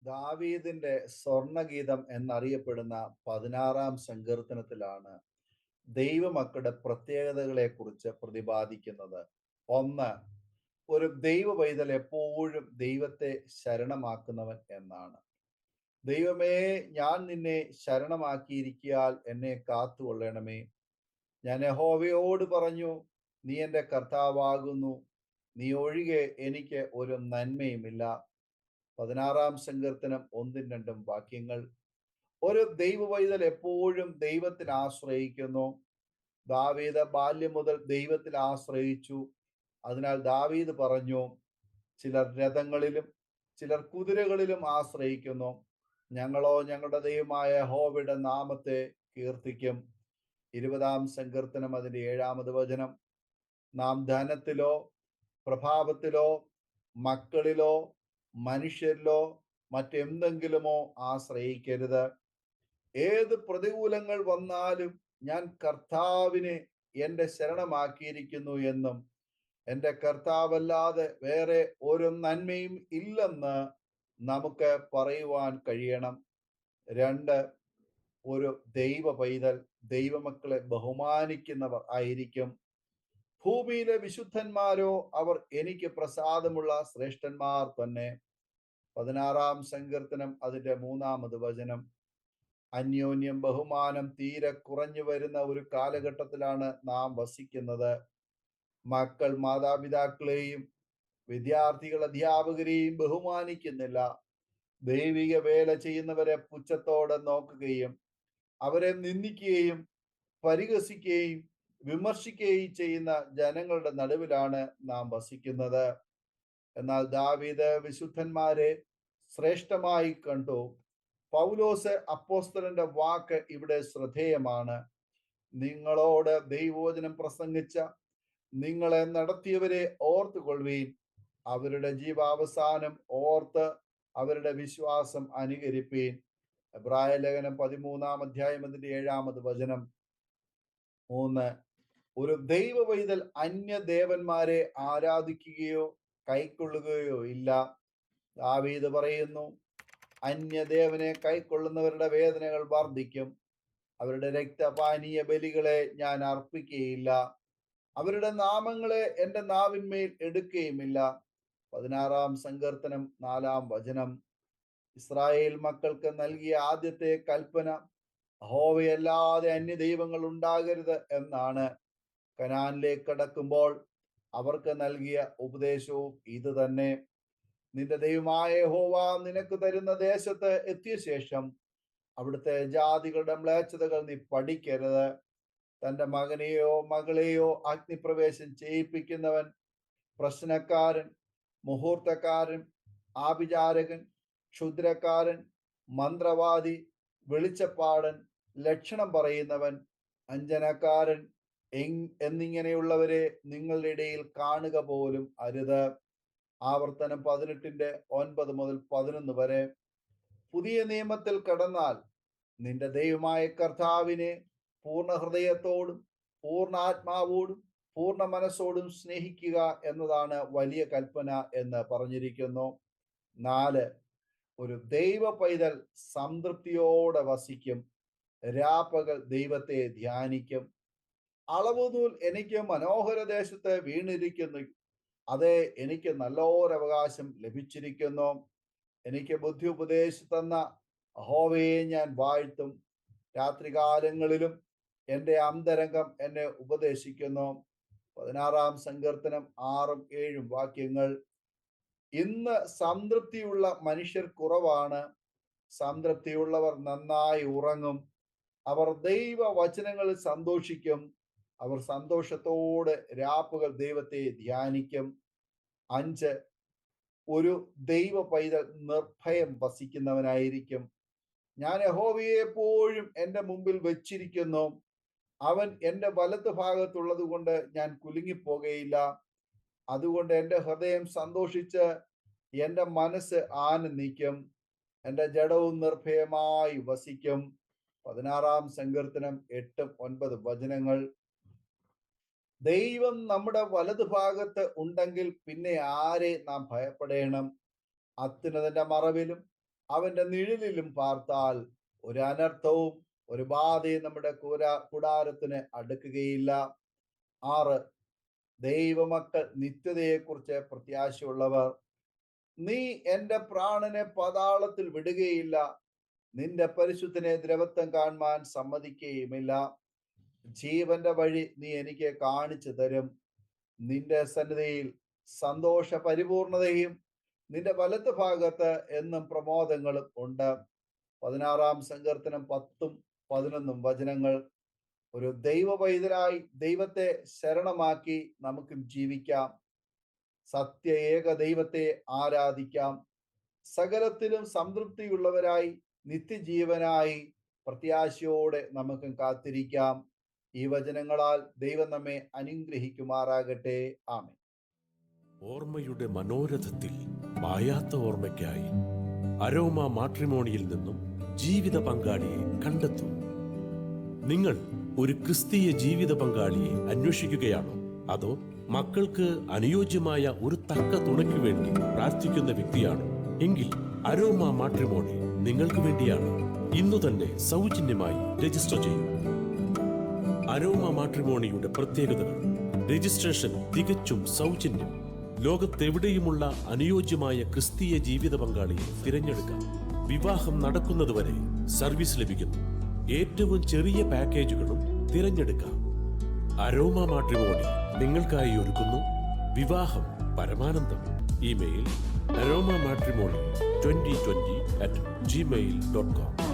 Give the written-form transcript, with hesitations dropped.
ദാവീദിന്റെ സ്വർണഗീതം എന്നറിയപ്പെടുന്ന 16 സങ്കീർത്തനത്തിലാണ് ദൈവമക്കളുടെ പ്രത്യേകതകളെ കുറിച്ച് പ്രതിപാദിക്കുന്നത്. ഒന്ന്, ഒരു ദൈവ പൈതൽ എപ്പോഴും ദൈവത്തെ ശരണമാക്കുന്നവൻ എന്നാണ്. ദൈവമേ, ഞാൻ നിന്നെ ശരണമാക്കിയിരിക്കയാൽ എന്നെ കാത്തുകൊള്ളണമേ. ഞാൻ യഹോവയോട് പറഞ്ഞു, നീ എൻ്റെ കർത്താവാകുന്നു, നീ ഒഴികെ എനിക്ക് ഒരു നന്മയുമില്ല. 16 സങ്കീർത്തനം 1-2 വാക്യങ്ങൾ. ഒരു ദൈവ പൈതൽ എപ്പോഴും ദൈവത്തിൽ ആശ്രയിക്കുന്നു. ദാവീദ് ബാല്യം മുതൽ ദൈവത്തിൽ ആശ്രയിച്ചു. അതിനാൽ ദാവീദ് പറഞ്ഞു, ചിലർ രഥങ്ങളിലും ചിലർ കുതിരകളിലും ആശ്രയിക്കുന്നു, ഞങ്ങളോ ഞങ്ങളുടെ ദൈവമായ യഹോവയുടെ നാമത്തെ കീർത്തിക്കും. 20 സങ്കീർത്തനം അതിന്റെ 7 വചനം. നാം ധനത്തിലോ പ്രഭാവത്തിലോ മക്കളിലോ മനുഷ്യരിലോ മറ്റെന്തെങ്കിലുമോ ആശ്രയിക്കരുത്. ഏത് പ്രതികൂലങ്ങൾ വന്നാലും ഞാൻ കർത്താവിനെ എൻ്റെ ശരണമാക്കിയിരിക്കുന്നു എന്നും എൻ്റെ കർത്താവല്ലാതെ വേറെ ഒരു നന്മയും ഇല്ലെന്ന് നമുക്ക് പറയുവാൻ കഴിയണം. 2, ഒരു ദൈവ പൈതൽ ദൈവമക്കളെ ബഹുമാനിക്കുന്നവർ ആയിരിക്കും. ഭൂമിയിലെ വിശുദ്ധന്മാരോ അവർ എനിക്ക് പ്രസാദമുള്ള ശ്രേഷ്ഠന്മാർ തന്നെ. 16 സങ്കീർത്തനം അതിന്റെ 3 വചനം. അന്യോന്യം ബഹുമാനം തീരെ കുറഞ്ഞു വരുന്ന ഒരു കാലഘട്ടത്തിലാണ് നാം വസിക്കുന്നത്. മക്കൾ മാതാപിതാക്കളെയും വിദ്യാർത്ഥികൾ അധ്യാപകരെയും ബഹുമാനിക്കുന്നില്ല. ദൈവിക വേല ചെയ്യുന്നവരെ പുച്ഛത്തോടെ നോക്കുകയും അവരെ നിന്ദിക്കുകയും പരിഹസിക്കുകയും വിമർശിക്കുകയും ചെയ്യുന്ന ജനങ്ങളുടെ നടുവിലാണ് നാം വസിക്കുന്നത്. എന്നാൽ ദാവീദ് വിശുദ്ധന്മാരെ ശ്രേഷ്ഠമായി കണ്ടു. പൗലോസ് അപ്പോസ്തലന്റെ വാക്ക് ഇവിടെ ശ്രദ്ധേയമാണ്. നിങ്ങളോട് ദൈവവചനം പ്രസംഗിച്ച നിങ്ങളെ നടത്തിയവരെ ഓർത്തുകൊള്ളുവീൻ. അവരുടെ ജീവാവസാനം ഓർത്ത് അവരുടെ വിശ്വാസം അനുകരിപ്പീൻ. എബ്രായ ലേഖനം 13 അതിന്റെ 7 വചനം. 3, ഒരു ദൈവ പൈതൽ അന്യദേവന്മാരെ ആരാധിക്കുകയോ കൈക്കൊള്ളുകയോ ഇല്ല. ദാവീദ് പറയുന്നു, അന്യദേവനെ കൈക്കൊള്ളുന്നവരുടെ വേദനകൾ വർദ്ധിക്കും. അവരുടെ രക്തപാനീയ ബലികളെ ഞാൻ അർപ്പിക്കുകയില്ല. അവരുടെ നാമങ്ങളെ എൻ്റെ നാവിന്മേൽ എടുക്കുകയുമില്ല. 16 സങ്കീർത്തനം 4 വചനം. ഇസ്രായേൽ മക്കൾക്ക് നൽകിയ ആദ്യത്തെ കൽപ്പന യഹോവയല്ലാതെ അന്യദൈവങ്ങൾ ഉണ്ടാകരുത് എന്നാണ്. കനാനിലേക്ക് കടക്കുമ്പോൾ അവർക്ക് നൽകിയ ഉപദേശവും ഇത് തന്നെ. നിന്റെ ദൈവമായ യഹോവ നിനക്ക് തരുന്ന ദേശത്ത് എത്തിയ ശേഷം അവിടുത്തെ ജാതികളുടെ മ്ലേച്ഛതകൾ നീ പഠിക്കരുത്. തൻ്റെ മകനെയോ മകളെയോ അഗ്നിപ്രവേശം ചെയ്യിപ്പിക്കുന്നവൻ, പ്രശ്നക്കാരൻ, മുഹൂർത്തക്കാരൻ, ആഭിചാരകൻ, ക്ഷുദ്രക്കാരൻ, മന്ത്രവാദി, വെളിച്ചപ്പാടൻ, ലക്ഷണം പറയുന്നവൻ, അഞ്ജനക്കാരൻ എന്നിങ്ങനെയുള്ളവരെ നിങ്ങളുടെ ഇടയിൽ കാണുക പോലും അരുത്. ആവർത്തനം 18-9 വരെ. പുതിയ നിയമത്തിൽ കടന്നാൽ നിന്റെ ദൈവമായ കർത്താവിനെ പൂർണ്ണ ഹൃദയത്തോടും പൂർണ്ണ ആത്മാവോടും പൂർണ്ണ മനസ്സോടും സ്നേഹിക്കുക എന്നതാണ് വലിയ കൽപ്പന എന്ന് പറഞ്ഞിരിക്കുന്നു. 4, ഒരു ദൈവ പൈതൽ സംതൃപ്തിയോടെ വസിക്കും. രാപ്പകൽ ദൈവത്തെ ധ്യാനിക്കും. അളവുനൂൽ എനിക്ക് മനോഹര ദേശത്ത് വീണിരിക്കുന്നു. അതെ, എനിക്ക് നല്ലൊരവകാശം ലഭിച്ചിരിക്കുന്നു. എനിക്ക് ബുദ്ധി ഉപദേശിച്ചു തന്ന യഹോവയെ ഞാൻ വാഴ്ത്തും. രാത്രികാലങ്ങളിലും എൻ്റെ അന്തരംഗം എന്നെ ഉപദേശിക്കുന്നു. 16 സങ്കീർത്തനം 6-7 വാക്യങ്ങൾ. ഇന്ന് സംതൃപ്തിയുള്ള മനുഷ്യർ കുറവാണ്. സംതൃപ്തിയുള്ളവർ നന്നായി ഉറങ്ങും. അവർ ദൈവ വചനങ്ങളിൽ സന്തോഷിക്കും. അവർ സന്തോഷത്തോടെ രാപ്പകൽ ദൈവത്തെ ധ്യാനിക്കും. 5, ഒരു ദൈവ പൈതൽ നിർഭയം വസിക്കുന്നവനായിരിക്കും. ഞാൻ യഹോവയെ എപ്പോഴും എൻ്റെ മുമ്പിൽ വെച്ചിരിക്കുന്നു. അവൻ എൻ്റെ വലത്ത് ഭാഗത്തുള്ളത് കൊണ്ട് ഞാൻ കുലുങ്ങിപ്പോകയില്ല. അതുകൊണ്ട് എൻ്റെ ഹൃദയം സന്തോഷിച്ച് എൻ്റെ മനസ്സ് ആനന്ദിക്കും. എൻ്റെ ജഡവും നിർഭയമായി വസിക്കും. 16 സങ്കീർത്തനം 8-9 വചനങ്ങൾ. ദൈവം നമ്മുടെ വലതു ഭാഗത്ത് ഉണ്ടെങ്കിൽ പിന്നെ ആരെ നാം ഭയപ്പെടേണം? അത്യുന്നതന്റെ മറവിലും അവന്റെ നിഴലിലും പാർത്താൽ ഒരു അനർത്ഥവും ഒരു ബാധയും നമ്മുടെ കൂടാരത്തിന് അടുക്കുകയില്ല. 6, ദൈവമക്കൾ നിത്യതയെക്കുറിച്ച് പ്രത്യാശയുള്ളവർ. നീ എന്റെ പ്രാണനെ പാതാളത്തിൽ വിടുകയില്ല, നിന്റെ പരിശുദ്ധനെ ദ്രവത്വം കാണുവാൻ സമ്മതിക്കുകയുമില്ല. ജീവന്റെ വഴി നീ എനിക്ക് കാണിച്ചു തരും. നിന്റെ സന്നിധിയിൽ സന്തോഷ പരിപൂർണതയും നിന്റെ വലത്ത് ഭാഗത്ത് എന്നും പ്രമോദങ്ങളും ഉണ്ട്. 16-ാം സങ്കീർത്തനം 10-11 വചനങ്ങൾ. ഒരു ദൈവ പൈതലായി ദൈവത്തെ ശരണമാക്കി നമുക്കും ജീവിക്കാം. സത്യ ഏക ദൈവത്തെ ആരാധിക്കാം. സകലത്തിലും സംതൃപ്തിയുള്ളവരായി നിത്യജീവനായി പ്രത്യാശയോടെ നമുക്കും കാത്തിരിക്കാം. ഈ വചനങ്ങളാൽ ദൈവം നമ്മെ അനുഗ്രഹിക്കുമാറാകട്ടെ. ആമേൻ. ഓർമ്മയുടെ മനോരഥത്തിൽ മായാത്ത ഓർമ്മയ്ക്കായി അരോമ മാട്രിമോണിയിൽ നിന്നും ജീവിത പങ്കാളിയെ കണ്ടെത്തൂ. നിങ്ങൾ ഒരു ക്രിസ്തീയ ജീവിത പങ്കാളിയെ അന്വേഷിക്കുകയാണോ? അതോ മക്കൾക്ക് അനുയോജ്യമായ ഒരു തക്ക തുണയ്ക്ക് വേണ്ടി പ്രാർത്ഥിക്കുന്ന വ്യക്തിയാണോ? എങ്കിൽ അരോമ മാട്രിമോണി നിങ്ങൾക്ക് വേണ്ടിയാണ്. ഇന്നു തന്നെ സൗജന്യമായി രജിസ്റ്റർ ചെയ്യൂ. അരോമ മാട്രിമോണിയുടെ പ്രത്യേകതകൾ: രജിസ്ട്രേഷൻ തികച്ചും സൗജന്യം. ലോകത്തെവിടെയുമുള്ള അനുയോജ്യമായ ക്രിസ്തീയ ജീവിത പങ്കാളിയെ തിരഞ്ഞെടുക്കാം. വിവാഹം നടക്കുന്നതുവരെ സർവീസ് ലഭിക്കുന്നു. ഏറ്റവും ചെറിയ പാക്കേജുകളും തിരഞ്ഞെടുക്കാം. അരോമ മാട്രിമോണി നിങ്ങൾക്കായി ഒരുക്കുന്നു വിവാഹം പരമാനന്ദം. Email aroma matrimony2020@gmail.com.